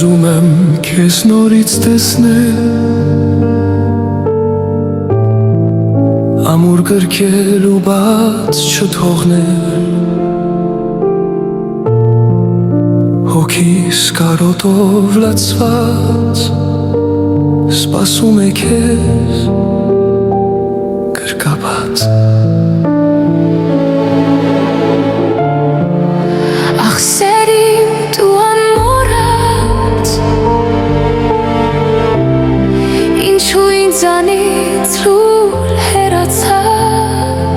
ուզում եմ քեզ նորից տեսնել, ամուր գրկել ու բաց չթողնել, հոգիս կարոտով լացված սպասում է քեզ գրկաբաց։ Ախ սերիմ դու անմոռաց, ինչու ինձանից լուր հեռացար,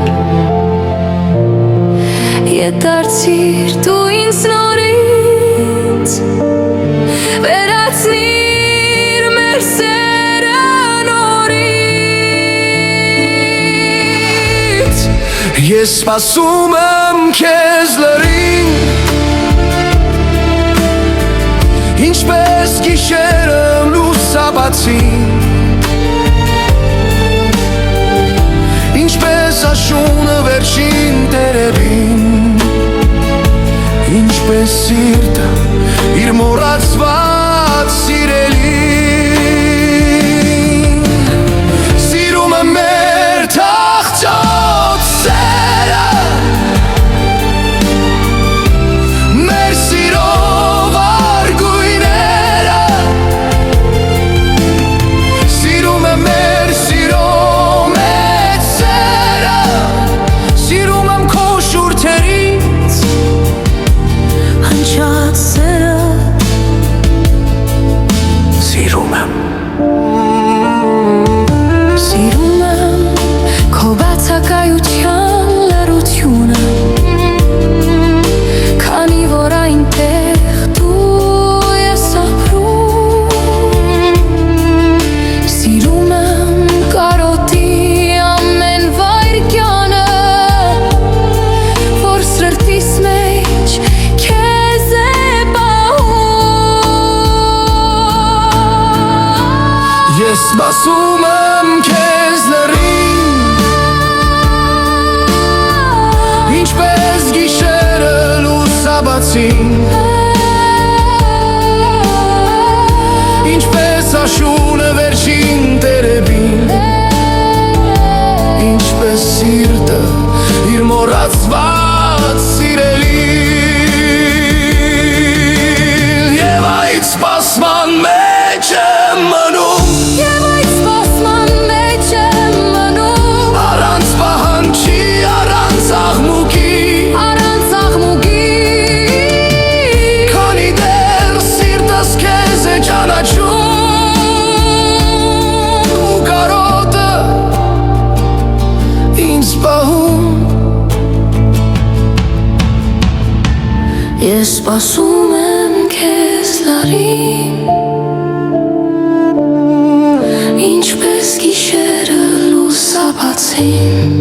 ետ դարձիր դու ինձ նորից, վերացնիր մեր սերը նորից։ Ես սպասում եմ քեզ լրին, ինչպես գիշերը լուսաբացին, ինչպես աշունը վերջին տերևին, ինչպես սիրտը իր մոռացված սիրելին։ Սիրում եմ մեր թախծոտ սերը, մեր սիրով արգույները, սիրում եմ մեր սիրո մեծ սերը, սիրում եմ քո շուրթերից հնչած սերը, սիրում եմ քո բացակայության լռությունը, քանի որ այնտեղ դու ես ապրում, սիրում եմ կարոտի ամեն վայրկյանը, որ սրտիս մեջ քեզ է պահում։ Ես սպասում եմ քեզ լրին, ինչպես գիշերը լուսաբացին, ինչպես աշունը վերջին տերևին, ինչպես սիրտը իր մոռացված սիրելին։ Եվ այդ սպասման մեջ եմ մնում, Եվ այդ սպասման մեջ եմ մնում, առանց պահանջի, առանց աղմուկի, քանի դեռ սիրտս քեզ է ճանաչում, ու կարոտը ինձ պահում։ Ես սպասում եմ քեզ լարին, ինչպես գիշերը լուսաբացին,